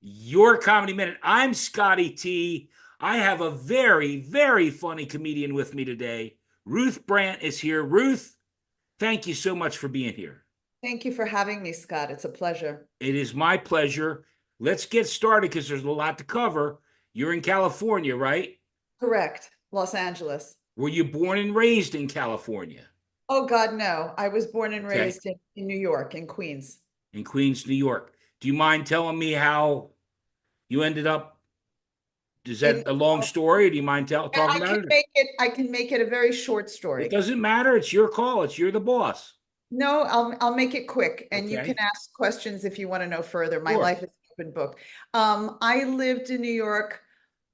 Your Comedy Minute. I'm Scotty T. I have a very, very funny comedian with me today. Ruth Brandt is here. Ruth, thank you so much for being here. Thank you for having me, Scott. It's a pleasure. It is my pleasure. Let's get started because there's a lot to cover. You're in California, right? Correct. Los Angeles. Were you born and raised in California? Oh, God, no. I was born and Okay. raised in New York, in Queens. In Queens, New York. Do you mind telling me how you ended up? Is that In a long story? Or do you mind talking I about can it? make it, I can make it a very short It story. doesn't matter. It's your call. You're the boss. No, I'll make it quick, and you can Okay. ask questions if you want to know further. My Sure. life is an open book. I lived in New York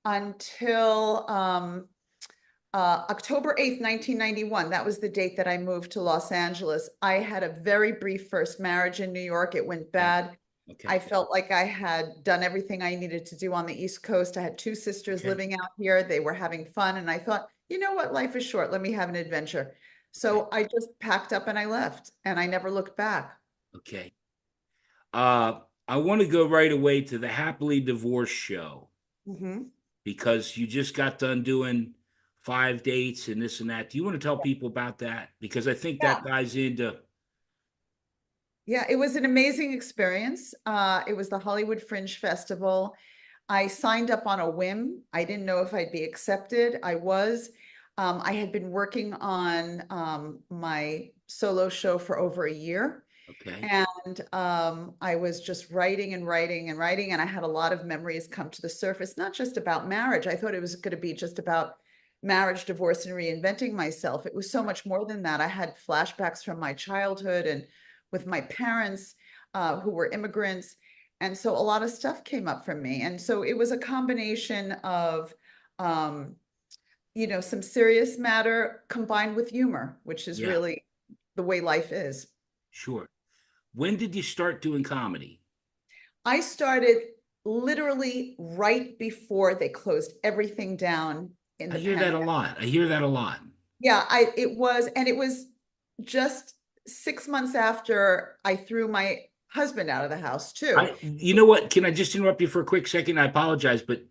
until October 8th, 1991. That was the date that I moved to Los Angeles. I had a very brief first marriage in New York. It went Okay. bad. I Okay. felt like I had done everything I needed to do on the East Coast. I had two sisters Okay. living out here. They were having fun. And I thought, you know what? Life is short. Let me have an adventure. Okay. So I just packed up and I left, and I never looked back. Okay. Uh, I want to go right away to the happily divorced show Mhm. because you just got done doing 5 dates and this and that. Do you want to tell people about that? Because I think that Yeah. ties into. Yeah, it was an amazing experience. It was the Hollywood Fringe Festival. I signed up on a whim. I didn't know if I'd be accepted. I was. I had been working on my solo show for over a year, Okay. and I was just writing and writing and writing, and I had a lot of memories come to the surface, not just about marriage. I thought it was going to be just about marriage, divorce, and reinventing myself. It was so much more than that. I had flashbacks from my childhood and with my parents who were immigrants. And so a lot of stuff came up for me. And so it was a combination of, um, some serious matter combined with humor, which is Yeah, really the way life is. sure. When did you start doing comedy? I started literally right before they closed everything down in I the hear that a pandemic. lot. I hear that a lot. Yeah, it was just 6 months after I threw my husband out of the house too. You know what? Can I just interrupt you for a quick second? I apologize, but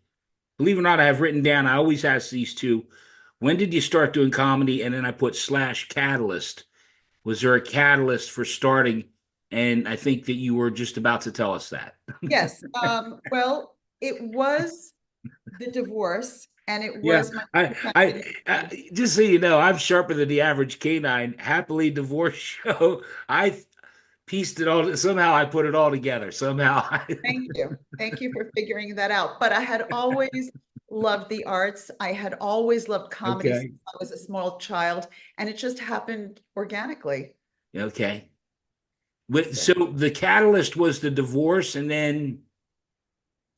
believe it or not, I have written down, I always ask these two, when did you start doing comedy? And then I put slash catalyst. Was there a catalyst for starting? And I think that you were just about to tell us that. Yes. Well, it was the divorce and it Yeah, was my just so you know, I'm sharper than the average canine. Happily divorced show. I pieced it all. Somehow I put it all together. Somehow. Thank you. Thank you for figuring that out. But I had always loved the arts. I had always loved comedy since Okay. I was a small child, and it just happened organically. Okay. So, So the catalyst was the divorce, and then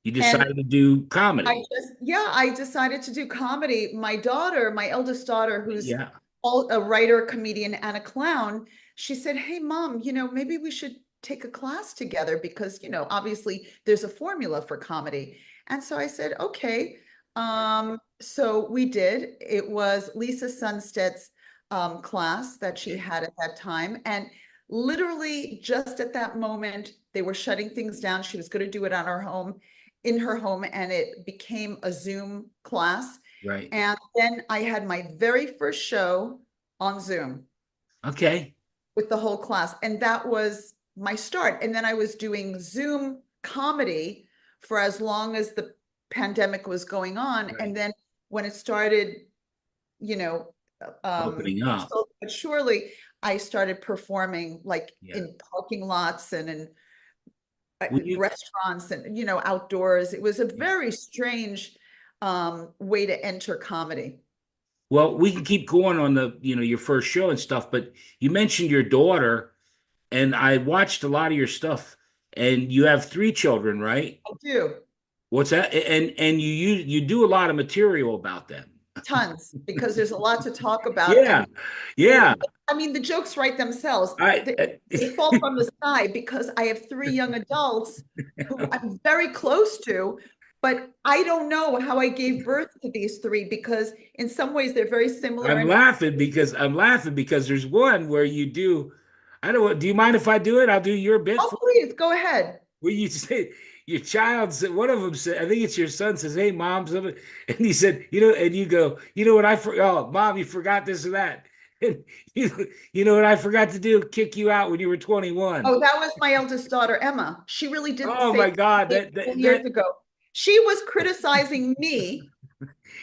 you and decided to do comedy. I decided to do comedy. My daughter, my eldest daughter, who's Yeah. a writer, comedian, and a clown, she said, "Hey, mom, maybe we should take a class together because, obviously there's a formula for comedy." And so I said, "Okay." So we did. It was Lisa Sunstead's class that she Okay. had at that time. And literally just at that moment, they were shutting things down. She was going to do it on her home in her home, and it became a Zoom class. Right. And then I had my very first show on Zoom Okay. with the whole class. And that was my start. And then I was doing Zoom comedy for as long as the pandemic was going on. Right. And then when it started, you know, Opening up. slowly but surely, I started performing like Yeah. in parking lots and in Will you? restaurants and outdoors. It was a Yeah. very strange way to enter comedy. Well, we can keep going on your first show and stuff, but you mentioned your daughter, and I watched a lot of your stuff, and you have three children, right? I do. What's that? And you do a lot of material about them. Tons, because there's a lot to talk about. Yeah, yeah. I mean, the jokes write themselves. I They fall from the sky because I have three young adults who I'm very close to, but I don't know how I gave birth to these three because in some ways they're very similar. And I'm laughing because there's one where you do. I don't. Do you mind if I do it? I'll do your bit Oh, for please, go ahead. where you say your child said, one of them said, I think it's your son says, "Hey, mom," something, and he said, and you go, you know what I forgot? Oh, mom, you forgot this or that. And you know what I forgot to do? Kick you out when you were 21. Oh, that was my eldest daughter, Emma. She really didn't Oh say my that God, to me a couple years ago. She was criticizing me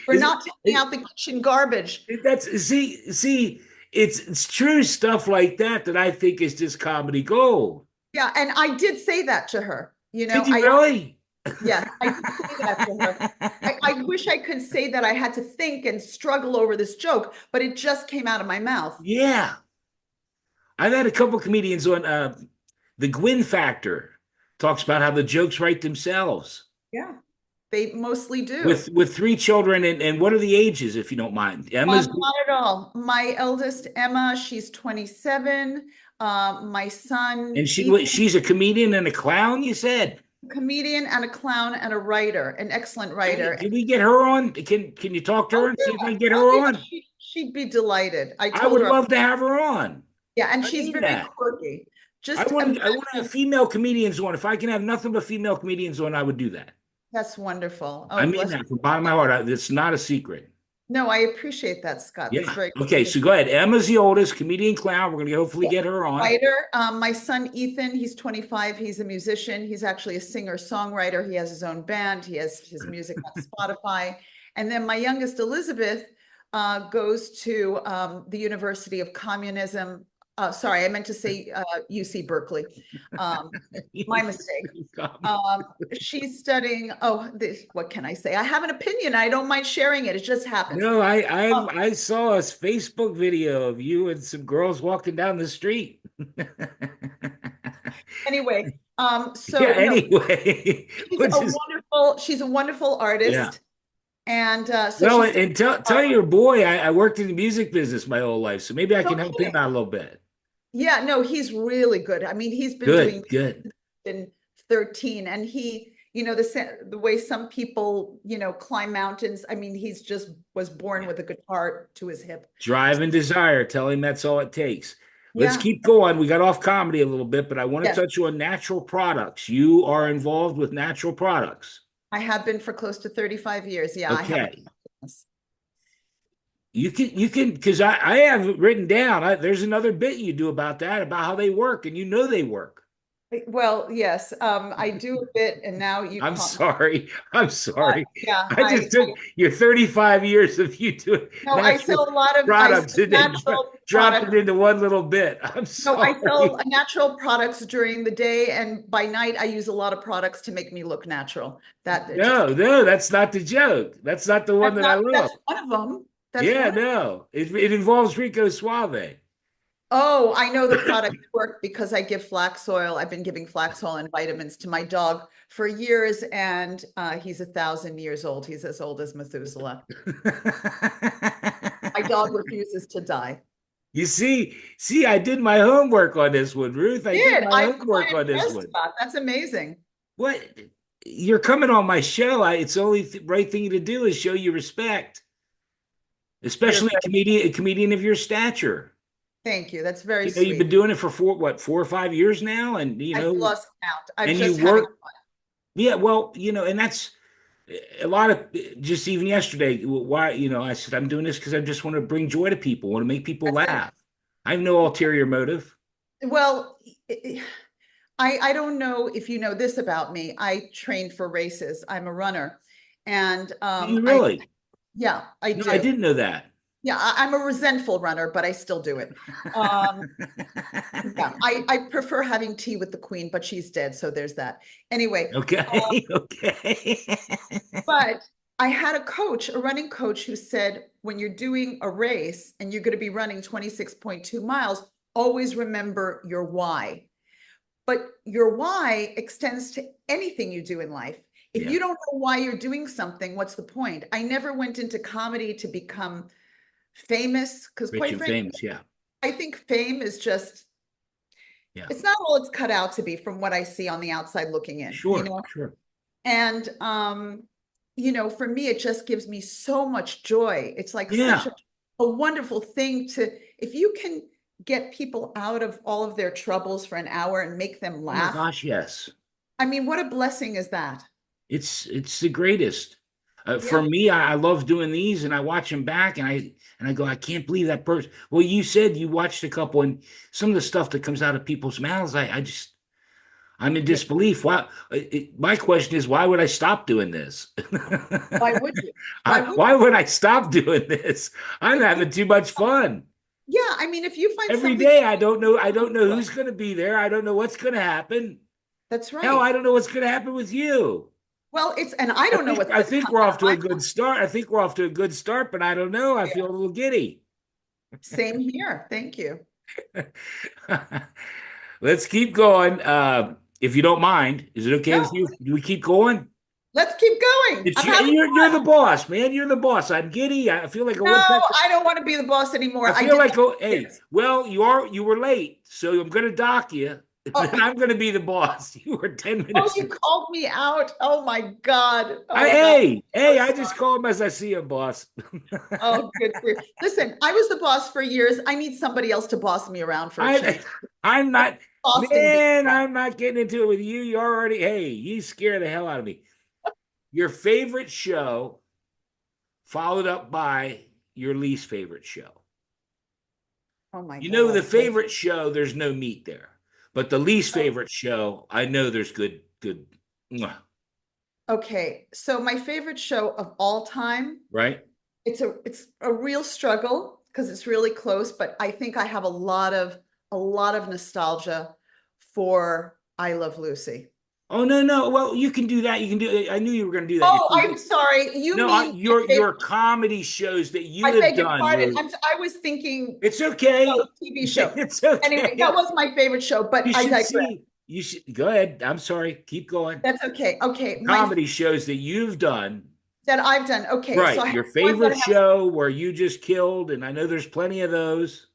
for is not taking out the kitchen garbage. that's see, it's true stuff like that that I think is just comedy gold. Yeah, and I did say that to her. Did you really? Yes, I did say that to her. I wish I could say that I had to think and struggle over this joke, but it just came out of my mouth. Yeah. I've had a couple comedians on the Gwyn Factor talks about how the jokes write themselves Yeah, they mostly do. with three children and what are the ages if you don't mind? Emma's Not at all. My eldest, Emma, she's 27. My son, and Ethan, she's a comedian and a clown, you said. a comedian and a clown and a writer, an excellent writer. Can we get her on? Can you talk to her Oh and see if I yeah, can get oh her yeah, on? she'd be delighted. I I told would her, love to have her on. yeah, and I she's mean very that. quirky. Just imagine, I want to have female comedians on. If I can have nothing but female comedians on, I would do that. that's wonderful. I Oh, mean bless that from you. the bottom of my heart. It's not a secret. No, I appreciate that, Scott. That's Yeah. very Okay. kind of So go ahead. Emma's the oldest comedian clown. We're going to hopefully you. get her on. Writer. My son Ethan, he's 25. He's a musician. He's actually a singer-songwriter. He has his own band. He has his music on Spotify. And then my youngest Elizabeth goes to the University of Communism. Sorry, I meant to say UC Berkeley. Um, my mistake. She's studying. Oh, what can I say? I have an opinion. I don't mind sharing it. It just happens. No, Um, I saw a Facebook video of you and some girls walking down the street. anyway, Yeah, so no, anyway, which is she's a wonderful yeah. artist. And so Well, she's and tell art. your boy I worked in the music business my whole life, so maybe I No can help him kidding. out a little bit. Yeah, no, he's really good. I mean, he's been doing Good, good. in 13 and he, the way some people, climb mountains. I mean, he's just was born Yeah. with a guitar to his hip. Drive and desire. Tell him that's all it takes. Let's Yeah. keep going. We got off comedy a little bit, but I want to Yes. touch on natural products. You are involved with natural products. I have been for close to 35 years. Yeah, I have a Okay. business. You can, because I have it written down. There's another bit you do about that, about how they work, and you know they work. Well, yes, I do a bit, and now you I'm caught me. sorry. I'm sorry. Yeah, I just took your 35 years of you doing no, I natural sell a lot of I products sell and then natural dropped products. it into one little bit. I'm No, I sell sorry. natural products during the day, and by night I use a lot of products to make me look natural. That it just No, that's not the joke. That's not the one that I love. that's one of them. That's Yeah, one of no. It involves Rico Suave. Oh, I know the products work because I give flax oil. I've been giving flax oil and vitamins to my dog for years, and he's 1,000 years old. He's as old as Methuselah. My dog refuses to die. You see, I did my homework on this one, Ruth. I did Did my I'm homework quite on this impressed, one. Scott. That's amazing. What? You're coming on my show. It's the only right thing to do is show you respect, You're especially a comedian of your stature. Thank you. That's very You've been sweet. doing it for 4 or 5 years now, and I've lost count. I'm and you just having work. Yeah, well, and that's a lot of just even yesterday. Why, I said I'm doing this because I just want to bring joy to people, want to make people That's it. laugh. I have no ulterior motive. Well, I don't know if you know this about me. I train for races. I'm a runner. And Do you really? yeah, I No, I do. didn't know that. Yeah, I'm a resentful runner, but I still do it. Um, yeah, I prefer having tea with the queen, but she's dead, so there's that. Anyway, Okay, okay. but I had a coach, a running coach, who said, when you're doing a race and you're going to be running 26.2 miles, always remember your why. But your why extends to anything you do in life. If Yeah, you don't know why you're doing something, what's the point? I never went into comedy to become famous because, rich quite and frankly, famous. Yeah, I think fame is just, yeah. it's not all it's cut out to be from what I see on the outside looking in, Sure, sure. And for me, it just gives me so much joy. It's like such Yeah, a wonderful thing to, if you can get people out of all of their troubles for an hour and make them Oh my laugh. gosh, yes. I mean, what a blessing is that? It's the greatest. For Yeah. me, I love doing these, and I watch them back, and I go, I can't believe that person. Well, you said you watched a couple, and some of the stuff that comes out of people's mouths, I just I'm in Yeah. disbelief. My question is, why would I stop doing this? Why would you? Why would Why would I stop doing this? I'm if you, having too much fun. yeah, I mean, if you find Every something day, that I you don't know enjoy, who's going to be there. I don't know what's going to happen. that's Hell, right. I don't know what's going to happen with you. Well, and I don't know what's I going to think come we're out off of to my a good start. I think we're off to a good start, but I don't know. I career. feel a little giddy. Same here. Thank you. Let's keep going. If you don't mind, is it okay with No, you? Do we keep going? let's keep going. It's I'm you. having You're the fun. boss, man. You're the boss. I'm giddy. I feel like a No, woodpecker. I don't want to be the boss anymore. I I feel did like, that oh, for hey, years. well, you were late, so I'm gonna dock you. Oh, Then I'm gonna be the boss. You were 10 oh, minutes. you called me out. Oh my God. I, Oh God. hey, So hey, I sorry. just call him as I see him, boss. Oh, good grief. Listen, I was the boss for years. I need somebody else to boss me around for a I, change. I'm not, Exhausting being man. boss. I'm not getting into it with you. You're already, hey, you scare the hell out of me. Your favorite show, followed up by your least favorite show. Oh my You know, the God. favorite show, there's no meat there, but the least Oh, favorite show, I know there's good, mwah, okay. So my favorite show of all time, right? it's a real struggle because it's really close, but I think I have a lot of nostalgia for I Love Lucy. Oh no, no. Well, you can do that. You can do. I knew you were going to do that. Oh, I'm sorry. You No, mean my your favorite? comedy shows that you I have beg your done, pardon. Ruth. I was thinking It's no okay. TV show. It's Anyway, that okay. was my favorite show, but You I should digress. see. You should go ahead. I'm sorry. Keep going. That's okay. Okay, my Comedy shows that you've done. that I've done. Okay, so I Right. have Your one that favorite has show where you just killed, and I know there's plenty of those.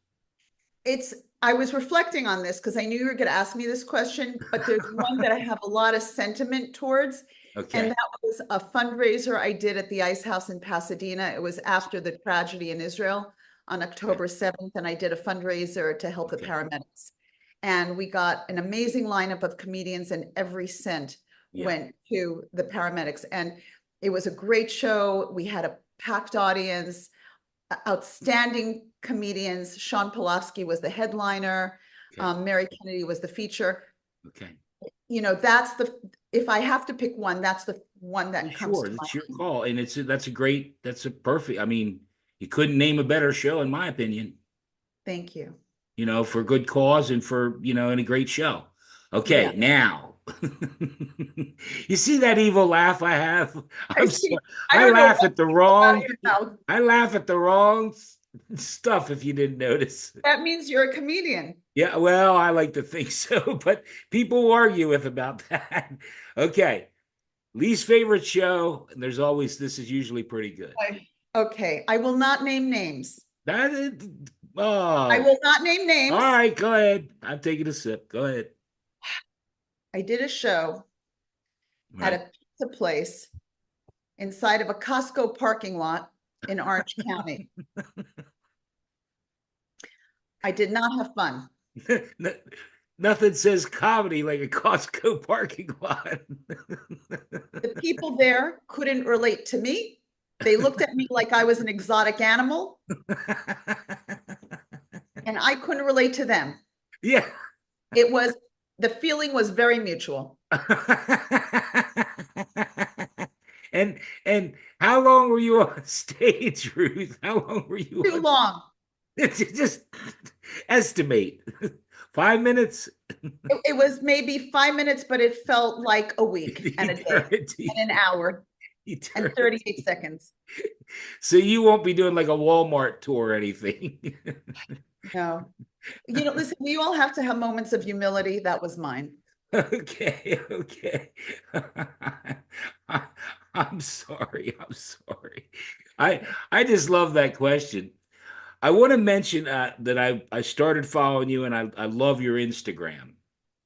it's I was reflecting on this because I knew you were going to ask me this question, but there's one that I have a lot of sentiment towards, and Okay. that was a fundraiser I did at the Ice House in Pasadena. It was after the tragedy in Israel on Okay. October 7th, and I did a fundraiser to help the Okay. paramedics. And we got an amazing lineup of comedians, and every cent Yeah. went to the paramedics. And it was a great show. We had a packed audience, outstanding comedians. Sean Pulaski was the headliner. Okay. Mary Kennedy was the feature. Okay. That's if I have to pick one, that's the one Well, that comes sure. to That's your mind. call, and that's a perfect. I mean, you couldn't name a better show, in my opinion. Thank you. For good cause and for, and a great show. Yeah, Okay, now you see that evil laugh I have? I I'm see. sorry. I I don't know laugh what at the came out of wrong your mouth. I laugh at the wrong stuff if you didn't notice. That means you're a comedian. Yeah, well, I like to think so, but people argue with about that. Okay. Least favorite show, and this is usually pretty good. Okay, I will not name names. That is, I oh, will not name all names. right, go ahead. I'm taking a sip. Go ahead. I did a show at Right. a pizza place inside of a Costco parking lot in Orange County. I did not have fun. Nothing says comedy like a Costco parking lot. The people there couldn't relate to me. They looked at me like I was an exotic animal, and I couldn't relate to them. Yeah. It was the feeling was very mutual. And how long were you on stage, Ruth? How long were you Too on? long. Just estimate. 5 minutes? It was maybe 5 minutes, but it felt like a week and a day Eternity. and an hour and Eternity. 38 seconds. So you won't be doing like a Walmart tour or anything. No. Listen, we all have to have moments of humility. That was mine. Okay, okay. I, I'm sorry. I'm sorry. I just love that question. I want to mention that I started following you, and I love your Instagram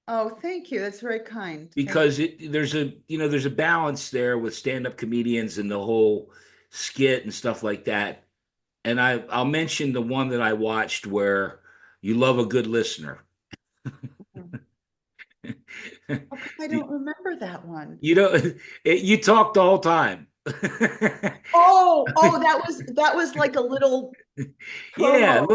Oh, thank you. That's very kind. Thank because there's a balance there with stand-up comedians and the whole skit and stuff like that. And I'll mention the one that I watched where You love a good listener. Mhm. How come I don't remember that one? You know, you talk the whole time. Oh, that was like a little Yeah, promo for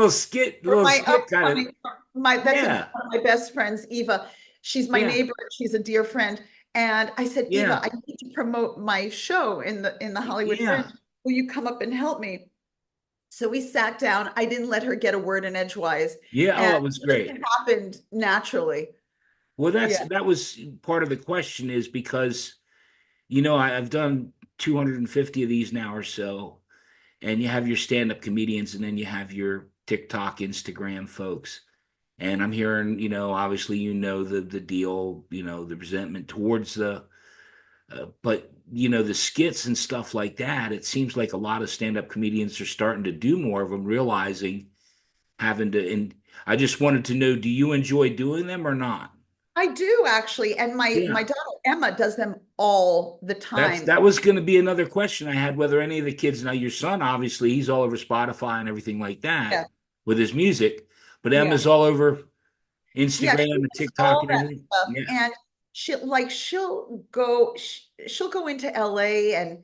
little my skit kind of. upcoming, my, that's one Yeah, of my best friends, Eva. She's my yeah, neighbor. She's a dear friend. And I said, Eva, yeah, I need to promote my show in the Hollywood Fringe. yeah, Will you come up and help me? So we sat down. I didn't let her get a word in edgewise, yeah. and Oh, it was it just great. happened naturally. Well, Yeah. that was part of the question is because, I've done 250 of these now or so, and you have your stand-up comedians, and then you have your TikTok, Instagram folks. And I'm hearing, obviously, the deal, the resentment towards but the skits and stuff like that. It seems like a lot of stand-up comedians are starting to do more of them, realizing having to. And I just wanted to know, do you enjoy doing them or not? I do actually, and my Yeah. daughter Emma does them all the time. That was going to be another question I had, whether any of the kids, now your son, obviously, he's all over Spotify and everything like that Yeah, with his music, but yeah. Emma's all over Yeah, Instagram she and does TikTok all and that everything. stuff. Yeah. And she'll go into LA and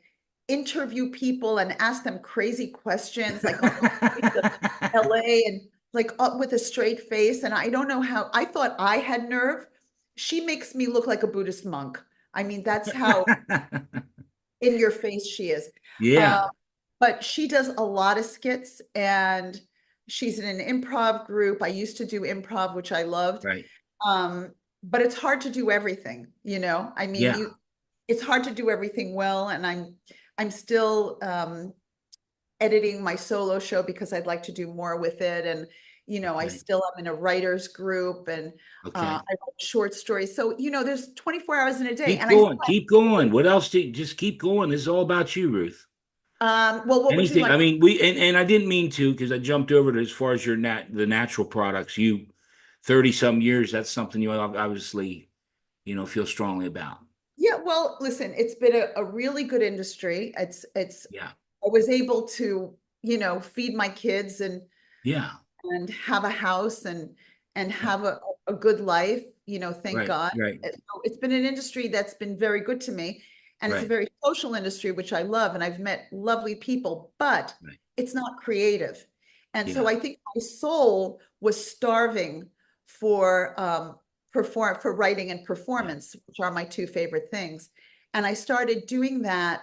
interview people and ask them crazy questions, like on the streets of LA and like up with a straight face. And I don't know how, I thought I had nerve. She makes me look like a Buddhist monk. I mean, that's how in your face she is. Uh, Yeah. but she does a lot of skits and she's in an improv group. I used to do improv, which I loved. Right. Um, but it's hard to do everything, you know? I mean, Yeah. it's hard to do everything well, and I'm still editing my solo show because I'd like to do more with it. And, I Okay. still am in a writer's group and Okay. I write short stories. So, there's 24 hours in a day. Keep And I going. still Keep going. What else just keep going? This is all about you, Ruth. well, what would you Anything. like? I mean, and I didn't mean to because I jumped over to as far as the natural products. You 30 some years, that's something you obviously, feel strongly about. Yeah, well, listen, it's been a really good industry. Yeah. I was able to, feed my kids Yeah. and have a house and have a good life, thank Right. God. Right. So it's been an industry that's been very good to me. And it's a Right. very social industry, which I love, and I've met lovely people, but Right. it's not creative. And so Yeah. I think my soul was starving for for writing and Yeah. performance, which are my two favorite things. And I started doing that.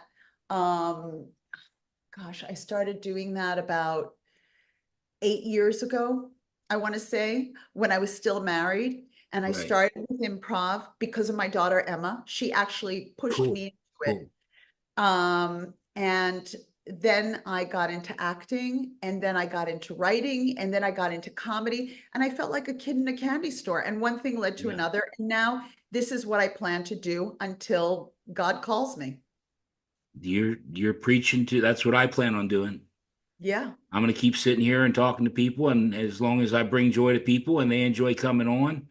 Um, I started doing that about 8 years ago, I want to say, when I was still married. And I Right. started with improv because of my daughter, Emma. She actually pushed Cool. me into it. Cool. And then I got into acting, and then I got into writing, and then I got into comedy. And I felt like a kid in a candy store. And one thing led to Yeah. another. And now this is what I plan to do until God calls me. You're preaching to, that's what I plan on doing. Yeah. I'm going to keep sitting here and talking to people. And as long as I bring joy to people and they enjoy coming on,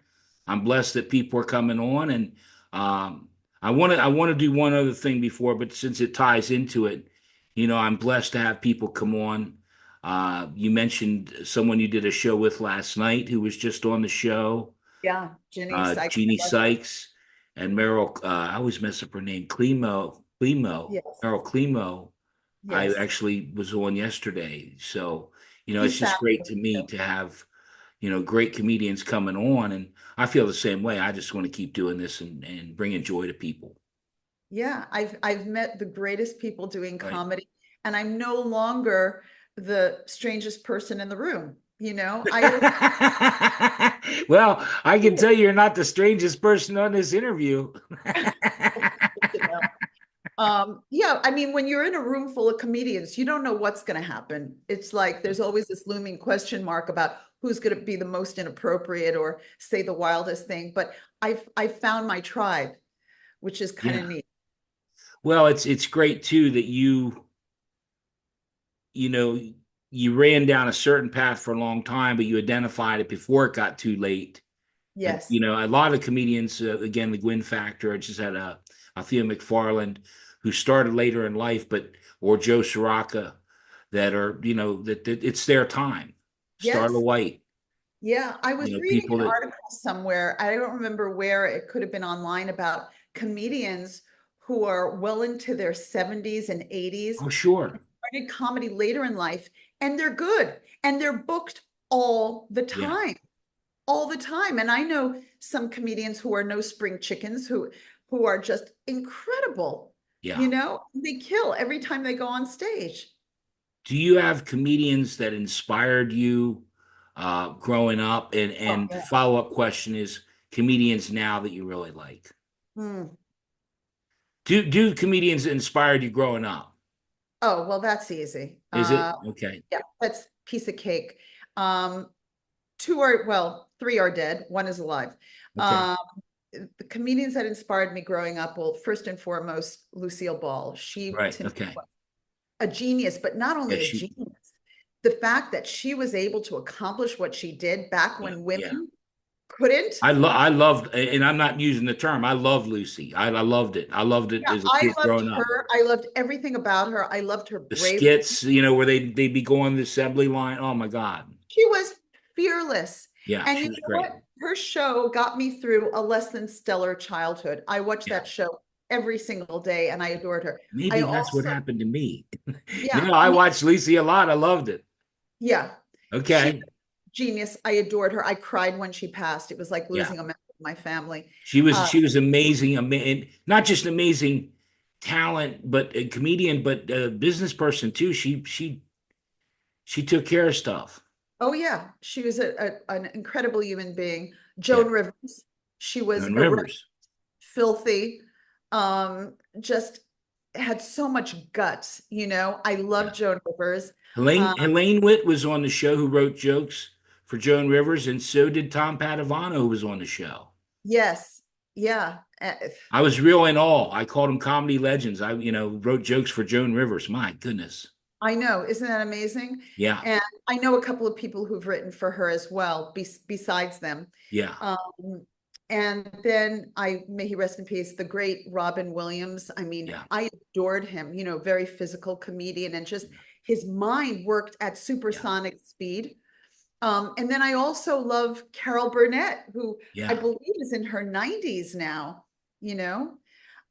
I'm blessed that people are coming on. And I want to do one other thing before, but since it ties into it, I'm blessed to have people come on. You mentioned someone you did a show with last night who was just on the show, Yeah. Ginny Sykes. Jeannie I love her. Sykes and Meryl. I always mess up her name, Climo, Yes. Meryl Climo. I Yes. actually was on yesterday. So, it's She's just great fabulous to me too. to have, great comedians coming on. And I feel the same way. I just want to keep doing this and bringing joy to people. Yeah, I've met the greatest people doing Right. comedy, and I'm no longer the strangest person in the room. I always, Well, I can tell you're not the strangest person on this interview. you know. Yeah, I mean, when you're in a room full of comedians, you don't know what's going to happen. It's like there's always this looming question mark about who's going to be the most inappropriate or say the wildest thing. But I've found my tribe, which is kind of Yeah. neat. Well, it's great too that you know, you ran down a certain path for a long time, but you identified it before it got too late. And, Yes. a lot of comedians, again, the Gwyn Factor, I just had Althea McFarland, who started later in life, or Joe Sirocca, that are, that it's their time. Starla Yes. White. Yeah, I was reading People an that, article somewhere. I don't remember where, it could have been online, about comedians who are well into their 70s and 80s, oh, sure. started comedy later in life, and they're good and they're booked all the Yeah. time, all the time. And I know some comedians who are no spring chickens, who are just incredible. Yeah. They kill every time they go on stage. Do you have comedians that inspired you growing up? Oh, And the yeah. follow-up question is comedians now that you really like. Hmm. Do comedians that inspired you growing up? Oh, well, that's easy. Is it okay? Yeah, that's piece of cake. Um, two are, well, three are dead, one is alive. Okay. Um, the comedians that inspired me growing up, well, first and foremost, Lucille Ball. She, Right. to me, Okay. was a genius, but not Yeah, only a she genius, the fact that she was able to accomplish what she did back yeah, when yeah. women couldn't. I loved, and I'm not using the term. I love Lucy. I loved it. I loved it Yeah, as a I kid loved growing up. her. I loved everything about her. I loved her The bravery. skits, where they'd be going the assembly line. Oh my God. She was fearless. Yeah, And she you was know great. what? Her show got me through a less than stellar childhood. I watched Yeah. that show every single day and I adored her. I Maybe that's what also, happened to me. yeah, I me, watched Lucy a lot. I loved it. yeah. She Okay. genius. I adored her. I cried when she passed. It was like Yeah. losing a member of my family. She Uh, she was amazing. And not just amazing talent, but a comedian, but a business person too. She took care of stuff. oh yeah, she was an incredible human being. Yeah. Joan Rivers. She was Joan erect, Rivers. filthy, just had so much guts. I love Yeah. Joan Rivers. Helene Um, Helene Witt was on the show who wrote jokes for Joan Rivers, and so did Tom Padovano, who was on the show. yes, yeah. I was real in awe. I called them comedy legends. I, wrote jokes for Joan Rivers. My goodness. I know, isn't that amazing? Yeah. And I know a couple of people who've written for her as well, besides them. Yeah. Um, and then may he rest in peace, the great Robin Williams. I mean, Yeah. I adored him, very physical comedian, and just his mind worked at Yeah. supersonic speed. And then I also love Carol Burnett, who I Yeah. believe is in her 90s now, you know.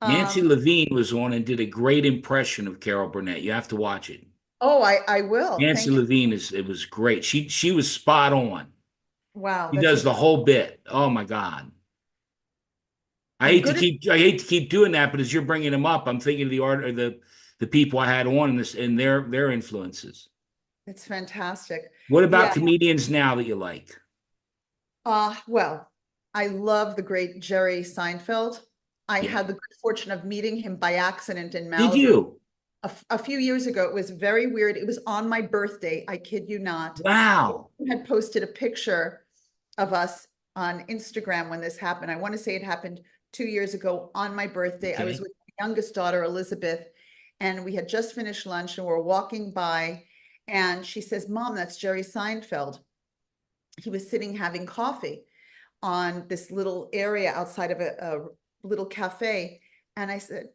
Nancy Um, Levine was on and did a great impression of Carol Burnett. You have to watch it. oh, I will. Nancy Thank you. Levine it was great. She was spot on. Wow, She that's does the incredible. whole bit. Oh my God. And good. I hate to keep doing that, but as you're bringing them up, I'm thinking of the art or the people I had on this and their influences. It's fantastic. What about Yeah. comedians now that you like? Well, I love the great Jerry Seinfeld. I Yeah. had the good fortune of meeting him by accident in Did Malibu you? a few years ago. It was very weird. It was on my birthday. I kid you not. Wow. I had posted a picture of us on Instagram when this happened. I want to say it happened 2 years ago on my birthday. I was Okay. with my youngest daughter, Elizabeth, and we had just finished lunch and we're walking by. And she says, Mom, that's Jerry Seinfeld. He was sitting having coffee on this little area outside of a little cafe. And I said,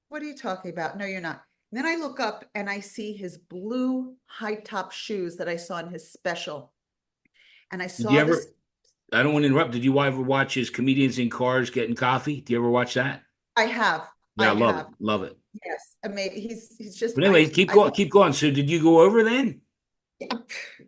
What are you talking about? No, you're not. And then I look up and I see his blue high top shoes that I saw in his special. And I Did you saw ever? this. I don't want to interrupt. Did you ever watch his comedians in cars getting coffee? Do you ever watch that? I have. Yeah, I I love it. have. Love it. Yes. Amazing. He's just, But anyway, keep going. Keep going. So, did you go over then?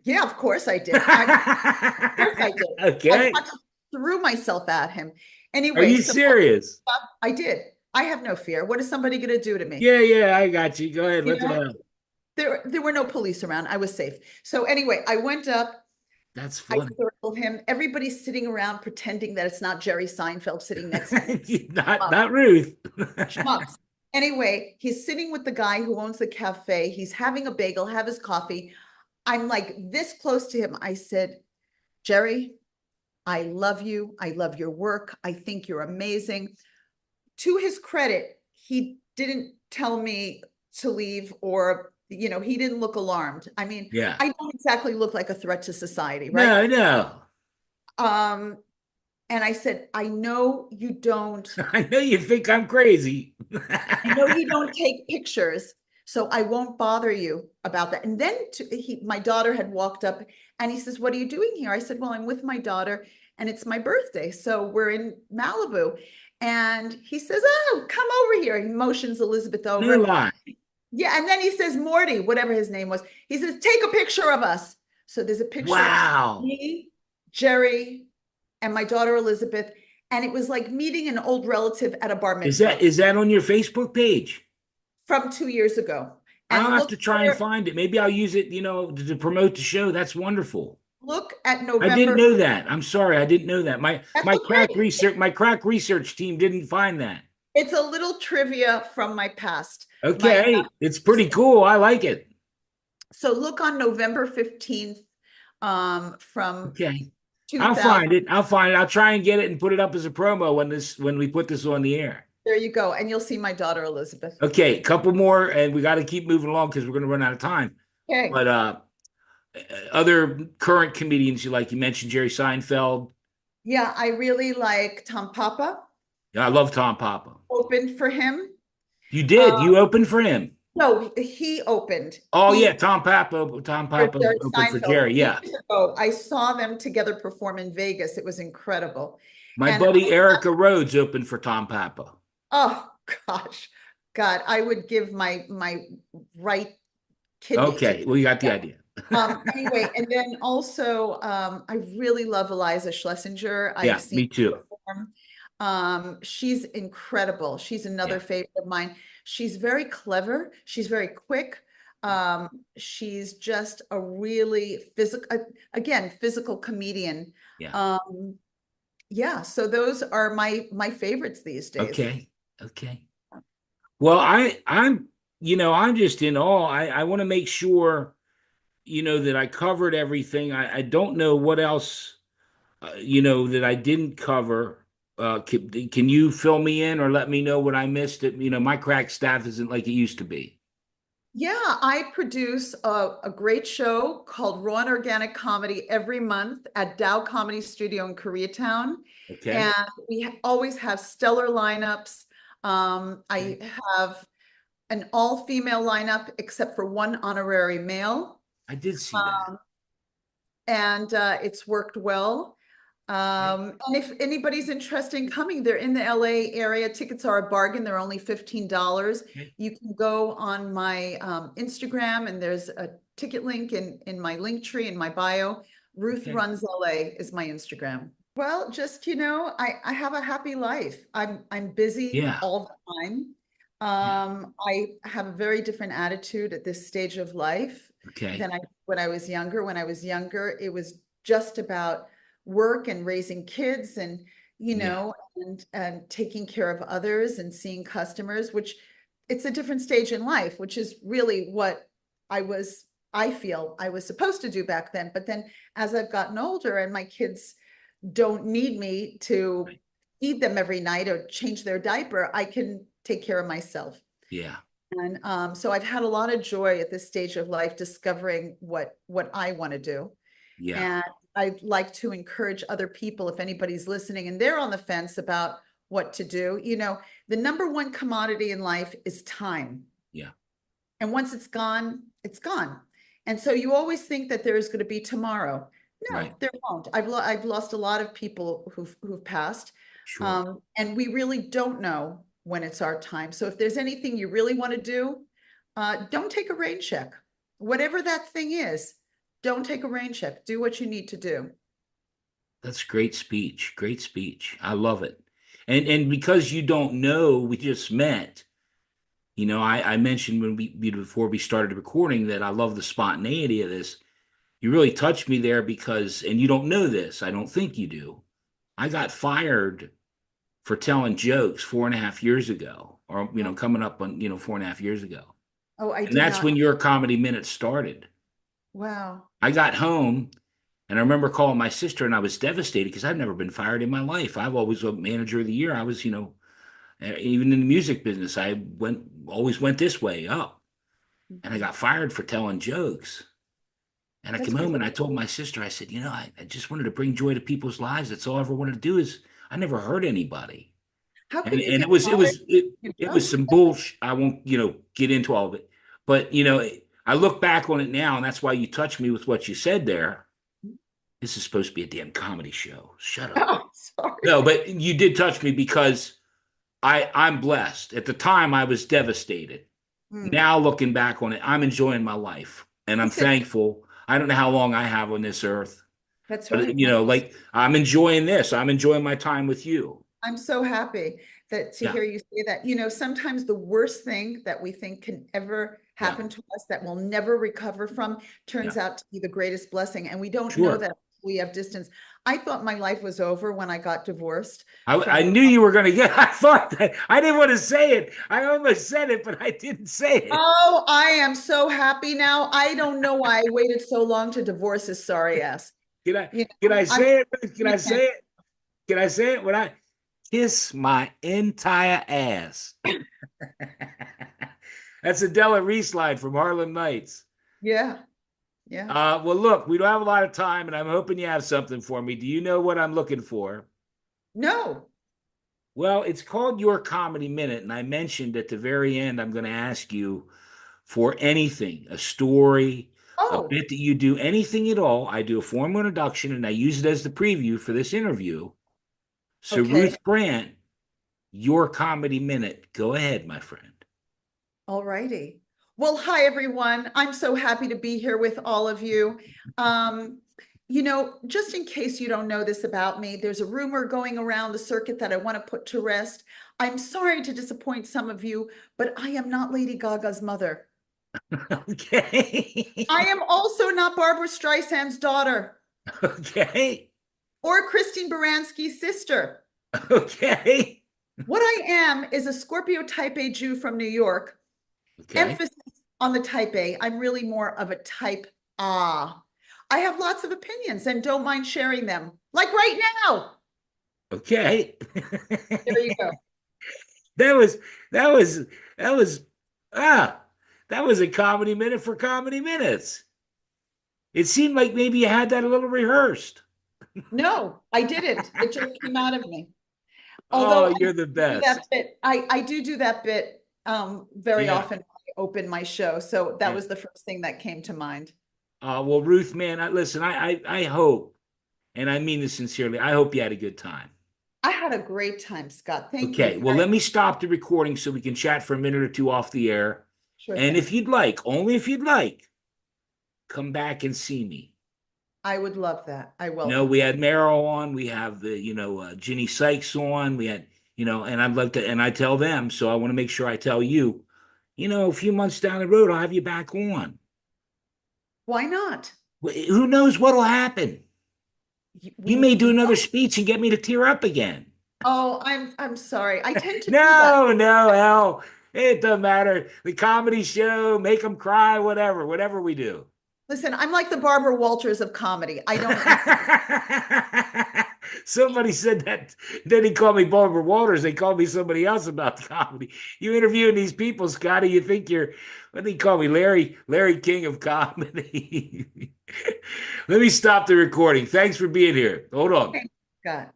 yeah, of course I did. Of course I did. I Okay. fucking threw myself at him. Are Anyway, you so serious? I did. I have no fear. What is somebody going to do to me? Yeah, yeah, I got you. Go ahead, You let it know, out. there were no police around. I was safe. So anyway, I went up. That's I funny. circled him. Everybody's sitting around pretending that it's not Jerry Seinfeld sitting next to me. Not Ruth. Schmucks. Anyway, he's sitting with the guy who owns the cafe. He's having a bagel, have his coffee. I'm like this close to him. I said, Jerry, I love you. I love your work. I think you're amazing. To his credit, he didn't tell me to leave, or he didn't look alarmed. I mean, Yeah. I don't exactly look like a threat to society, right? No, no. Um, and I said, I know you don't, I know you think I'm crazy. I know you don't take pictures, So I won't bother you about that. And then my daughter had walked up and he says, what are you doing here? I said, well, I'm with my daughter and it's my birthday. So we're in Malibu. And he says, oh, come over here. He motions Elizabeth No over. lie. Yeah. And then he says, Morty, whatever his name was, he says, take a picture of us. So there's a picture of Wow. me, Jerry, and my daughter Elizabeth. And it was like meeting an old relative at a bar Is mitzvah that on your Facebook page? from 2 years ago. I'll And have to try and find it. Maybe I'll use it, to promote the show. That's wonderful. look at I didn't November. know that. I'm sorry, I didn't know that. My That's my okay. crack research team didn't find that. It's a little trivia from my past. Okay, it's pretty cool. I like it. So look on November 15th from Okay. I'll 2000. find it. I'll find it. I'll try and get it and put it up as a promo when we put this on the air. There you go. And you'll see my daughter Elizabeth. Okay, a couple more, and we got to keep moving along because we're going to run out of time. Okay. But other current comedians you like, you mentioned Jerry Seinfeld. Yeah, I really like Tom Papa. Yeah, I love Tom Papa. Opened for him. You did. You opened for him. No, he opened. Oh yeah, Tom Papa. Tom Papa Jerry opened for Seinfeld. Jerry. Yeah. Years ago, I saw them together perform in Vegas. It was incredible. My And buddy Erica Rhodes opened for Tom Papa. oh gosh, God, I would give my right kidney. Okay, well, you got the idea. Anyway, and then also I really love Eliza Schlesinger. Yeah, I've seen me too. her perform. She's incredible. She's another favorite of mine. She's very clever. She's very quick. She's just a really physical comedian. Yeah. Yeah, so those are my favorites these days. Okay. Well, I'm just in awe. I want to make sure, that I covered everything. I don't know what else, that I didn't cover. Can you fill me in or let me know what I missed? My crack staff isn't like it used to be. Yeah, I produce a great show called Raw and Organic Comedy every month at Dow Comedy Studio in Koreatown. Okay. And we always have stellar lineups. I have an all-female lineup except for one honorary male. I did see that. And it's worked well. And if anybody's interested in coming, they're in the LA area. Tickets are a bargain. They're only $15. You can go on my Instagram and there's a ticket link in my link tree in my bio. Ruth Runs LA is my Instagram. Well, just, I have a happy life. I'm busy all the time. I have a very different attitude at this stage of life than when I was younger. When I was younger, it was just about work and raising kids and and taking care of others and seeing customers, which it's a different stage in life, which is really what I feel I was supposed to do back then. But then as I've gotten older and my kids don't need me to feed them every night or change their diaper, I can take care of myself. Yeah. And so I've had a lot of joy at this stage of life discovering what I want to do. Yeah. And I'd like to encourage other people, if anybody's listening and they're on the fence about what to do, the number one commodity in life is time. Yeah. And once it's gone, it's gone. And so you always think that there is going to be tomorrow. No, there won't. I've lost a lot of people who've passed. Sure. And we really don't know when it's our time. So if there's anything you really want to do, don't take a rain check. Whatever that thing is, don't take a rain check. Do what you need to do. That's great speech. Great speech. I love it. And because you don't know, we just met. I mentioned before we started recording that I love the spontaneity of this. You really touched me there because, and you don't know this, I don't think you do. I got fired for telling jokes 4.5 years ago, or coming up on 4.5 years ago. Oh, and that's when your Comedy Minute started. Wow. I got home and I remember calling my sister and I was devastated because I've never been fired in my life. I've always been manager of the year. I was, even in the music business, I always went this way up. And I got fired for telling jokes. And I came home and I told my sister, I said, I just wanted to bring joy to people's lives. That's all I ever wanted to do. Is I never hurt anybody. How can and it was some bullshit. I won't, get into all of it. But I look back on it now, and that's why you touched me with what you said there. This is supposed to be a damn comedy show. Shut up. Oh, No, sorry. but you did touch me because I'm blessed. At the time, I was devastated. Hmm. Now looking back on it, I'm enjoying my life, and I'm Listen, thankful. I don't know how long I have on this earth, that's but right. And like I'm enjoying this. I'm enjoying my time with you. I'm so happy that to Yeah, hear you say that. Sometimes the worst thing that we think can ever yeah, happen to us that we'll never recover from yeah. turns out to be the greatest blessing. And we don't know Sure. that we have distance. I thought my life was over when I got divorced I from, knew you were going to get. I thought that I didn't want to say it. I almost said it, but I didn't say it. oh, I am so happy now. I don't know why I waited so long to divorce his sorry ass. Can I? You Can I I'm say it? Can I content. say it? Can I say it? When I kiss my entire ass. That's a Della Reese line from Harlem Nights. Yeah, yeah. Well, look, we don't have a lot of time, and I'm hoping you have something for me. Do you know what I'm looking for? No. Well, it's called Your Comedy Minute, and I mentioned at the very end, I'm going to ask you for anything, a story, a Oh, bit that you do, anything at all. I do a formal introduction, and I use it as the preview for this interview. So, okay. Ruth Brandt, Your Comedy Minute. Go ahead, my friend. All righty. Well, hi, everyone. I'm so happy to be here with all of you. Um, just in case you don't know this about me, there's a rumor going around the circuit that I want to put to rest. I'm sorry to disappoint some of you, but I am not Lady Gaga's mother. I Okay. am also not Barbara Streisand's daughter Okay. or Christine Baranski's sister. Okay. What I am is a Scorpio type A Jew from New York. Okay. Emphasis on the type A. I'm really more of a type A. I have lots of opinions and don't mind sharing them, like right now. Okay. There you go. That was that was that was ah that was a comedy minute for comedy minutes. It seemed like maybe you had that a little rehearsed. No, I didn't. It just came out of me. Although Oh, I you're the do that best. bit, I do that bit very Yeah. often when I open my show. So that Yeah. was the first thing that came to mind. Well, Ruth, man, listen, I hope, and I mean this sincerely, I hope you had a good time. I had a great time, Scott. Thank you Okay, very well, let me much. stop the recording so we can chat for a minute or two off the air. Sure And thing. if you'd like, only if you'd like, come back and see me. I would love that. I We welcome that. had Meryl on, we have the, Ginny Sykes on, we had, and I'd like to, and I tell them, so I want to make sure I tell you, a few months down the road, I'll have you back on. Why not? Who knows what'll happen? You may do We another speech and get me to tear up again. Oh, I'm sorry. I tend to do that. No, no, hell, it doesn't matter. The comedy show, make them cry, whatever we do. Listen, I'm like the Barbara Walters of comedy. I don't Somebody said that. Then he called me Barbara Walters. They called me somebody else about comedy. You interviewing these people, Scotty? You think you're? What do they call me, Larry King of comedy? Let me stop the recording. Thanks for being here. Hold on. Scott.